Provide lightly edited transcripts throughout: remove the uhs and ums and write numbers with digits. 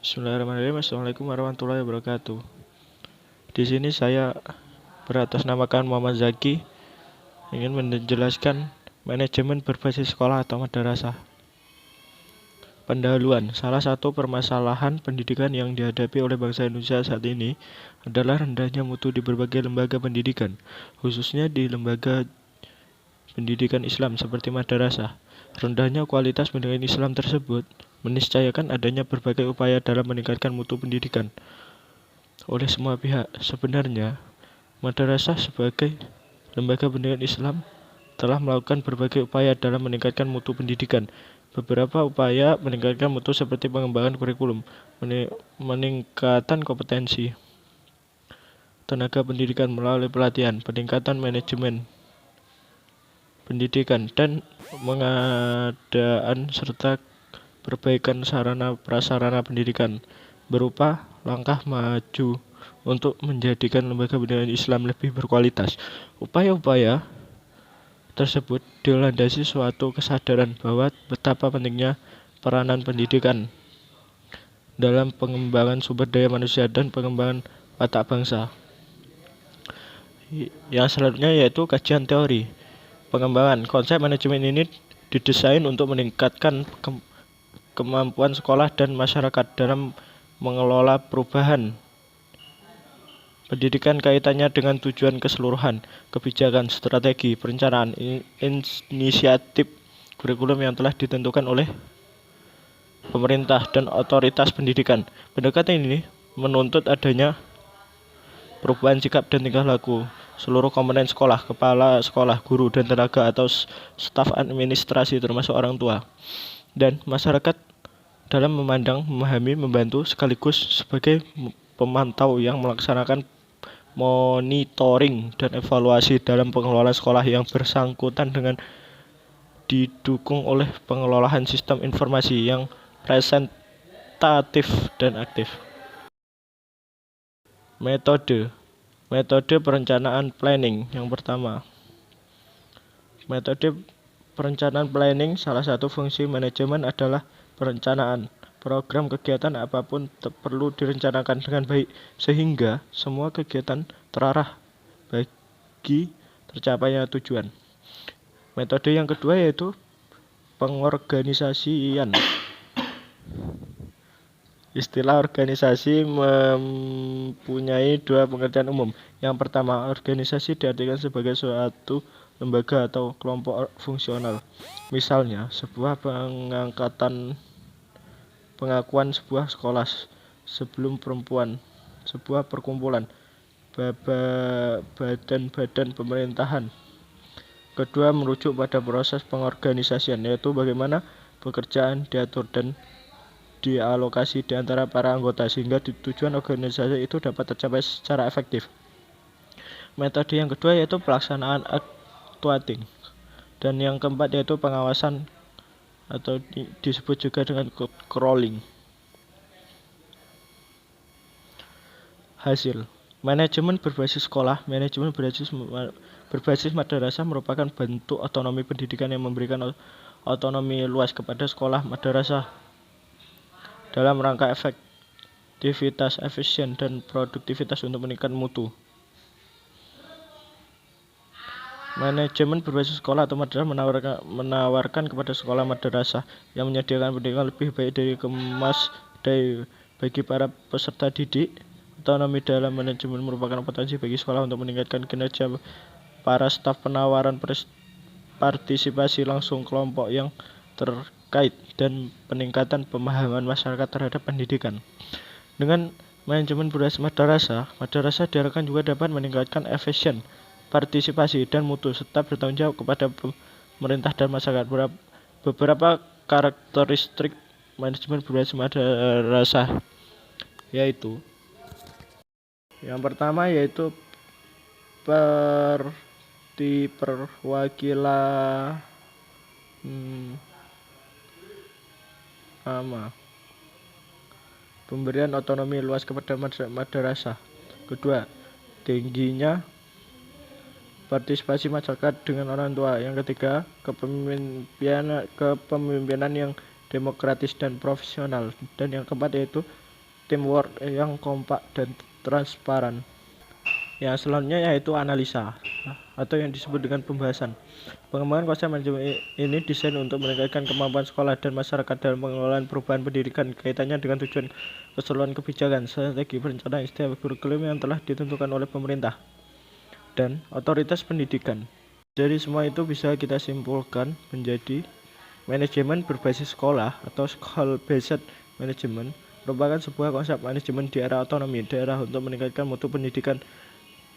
Bismillahirrahmanirrahim. Assalamualaikum warahmatullahi wabarakatuh. Di sini saya beratasnamakan Muhammad Zaki ingin menjelaskan manajemen berbasis sekolah atau madrasah. Pendahuluan, salah satu permasalahan pendidikan yang dihadapi oleh bangsa Indonesia saat ini adalah rendahnya mutu di berbagai lembaga pendidikan, khususnya di lembaga pendidikan Islam seperti madrasah. Rendahnya kualitas pendidikan Islam tersebut meniscayakan adanya berbagai upaya dalam meningkatkan mutu pendidikan oleh semua pihak. Sebenarnya, madrasah sebagai lembaga pendidikan Islam telah melakukan berbagai upaya dalam meningkatkan mutu pendidikan. Beberapa upaya meningkatkan mutu seperti pengembangan kurikulum, meningkatan kompetensi tenaga pendidikan melalui pelatihan, peningkatan manajemen pendidikan, dan pengadaan serta perbaikan sarana prasarana pendidikan berupa langkah maju untuk menjadikan lembaga pendidikan Islam lebih berkualitas. Upaya-upaya tersebut dilandasi suatu kesadaran bahwa betapa pentingnya peranan pendidikan dalam pengembangan sumber daya manusia dan pengembangan watak bangsa. Yang selanjutnya yaitu kajian teori. Pengembangan konsep manajemen ini didesain untuk meningkatkan kemampuan sekolah dan masyarakat dalam mengelola perubahan pendidikan kaitannya dengan tujuan keseluruhan, kebijakan, strategi, perencanaan, inisiatif kurikulum yang telah ditentukan oleh pemerintah dan otoritas pendidikan. Pendekatan ini menuntut adanya perubahan sikap dan tingkah laku seluruh komponen sekolah, kepala sekolah, guru, dan tenaga atau staf administrasi termasuk orang tua, dan masyarakat dalam memandang, memahami, membantu sekaligus sebagai pemantau yang melaksanakan monitoring dan evaluasi dalam pengelolaan sekolah yang bersangkutan dengan didukung oleh pengelolaan sistem informasi yang presentatif dan aktif. Metode perencanaan planning. Yang pertama, metode perencanaan planning, salah satu fungsi manajemen adalah perencanaan program kegiatan apapun perlu direncanakan dengan baik sehingga semua kegiatan terarah bagi tercapainya tujuan. Metode yang kedua yaitu pengorganisasian. Istilah organisasi mempunyai dua pengertian umum. Yang pertama, organisasi diartikan sebagai suatu lembaga atau kelompok fungsional. Misalnya, sebuah pengakuan sebuah sekolah sebelum perempuan, sebuah perkumpulan, badan-badan pemerintahan. Kedua, merujuk pada proses pengorganisasian, yaitu bagaimana pekerjaan diatur dan dialokasi di antara para anggota sehingga tujuan organisasi itu dapat tercapai secara efektif. Metode yang kedua yaitu pelaksanaan actuating, dan yang keempat yaitu pengawasan atau disebut juga dengan crawling. Hasil manajemen berbasis sekolah, manajemen berbasis madrasah merupakan bentuk otonomi pendidikan yang memberikan otonomi luas kepada sekolah madrasah dalam rangka efektivitas, efisien, dan produktivitas untuk meningkatkan mutu. Manajemen berbasis sekolah atau madrasah menawarkan kepada sekolah madrasah yang menyediakan pendidikan lebih baik dari bagi para peserta didik. Otonomi dalam manajemen merupakan potensi bagi sekolah untuk meningkatkan kinerja para staf, penawaran partisipasi langsung kelompok yang terkait, dan peningkatan pemahaman masyarakat terhadap pendidikan. Dengan manajemen berbasis madrasah diharapkan juga dapat meningkatkan efisien, partisipasi, dan mutu serta bertanggung jawab kepada pemerintah dan masyarakat. Beberapa karakteristik manajemen berbasis madrasah yaitu yang pertama yaitu perwakilan pemberian otonomi luas kepada madrasah. Kedua, tingginya partisipasi masyarakat dengan orang tua. Yang ketiga, kepemimpinan yang demokratis dan profesional. Dan yang keempat yaitu teamwork yang kompak dan transparan. Yang selanjutnya yaitu analisa atau yang disebut dengan pembahasan. Pengembangan konsep manajemen ini desain untuk meningkatkan kemampuan sekolah dan masyarakat dalam pengelolaan perubahan pendidikan kaitannya dengan tujuan keseluruhan kebijakan, strategi, perencanaan, istilah kurikulum yang telah ditentukan oleh pemerintah dan otoritas pendidikan. Jadi semua itu bisa kita simpulkan menjadi manajemen berbasis sekolah atau school-based management merupakan sebuah konsep manajemen di era otonomi daerah untuk meningkatkan mutu pendidikan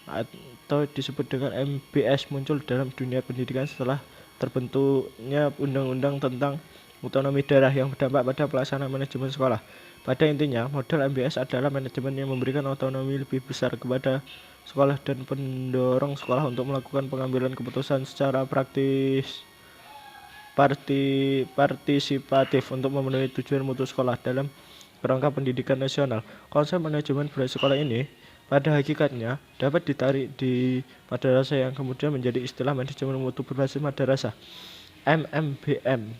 atau disebut dengan MBS muncul dalam dunia pendidikan setelah terbentuknya undang-undang tentang otonomi daerah yang berdampak pada pelaksanaan manajemen sekolah. Pada intinya, model MBS adalah manajemen yang memberikan otonomi lebih besar kepada sekolah dan pendorong sekolah untuk melakukan pengambilan keputusan secara partisipatif untuk memenuhi tujuan mutu sekolah dalam kerangka pendidikan nasional. Konsep manajemen berbasis sekolah ini pada hakikatnya dapat ditarik di madrasah yang kemudian menjadi istilah manajemen mutu berbasis madrasah (MMBM).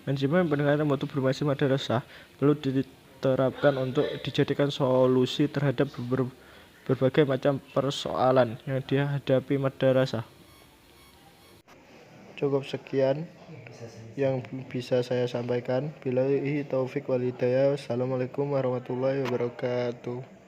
Manajemen peningkatan mutu berbasis madrasah perlu diterapkan untuk dijadikan solusi terhadap berbagai macam persoalan yang dihadapi madrasah. Cukup sekian yang bisa saya sampaikan. Billahi taufik wal hidayah. Wassalamualaikum warahmatullahi wabarakatuh.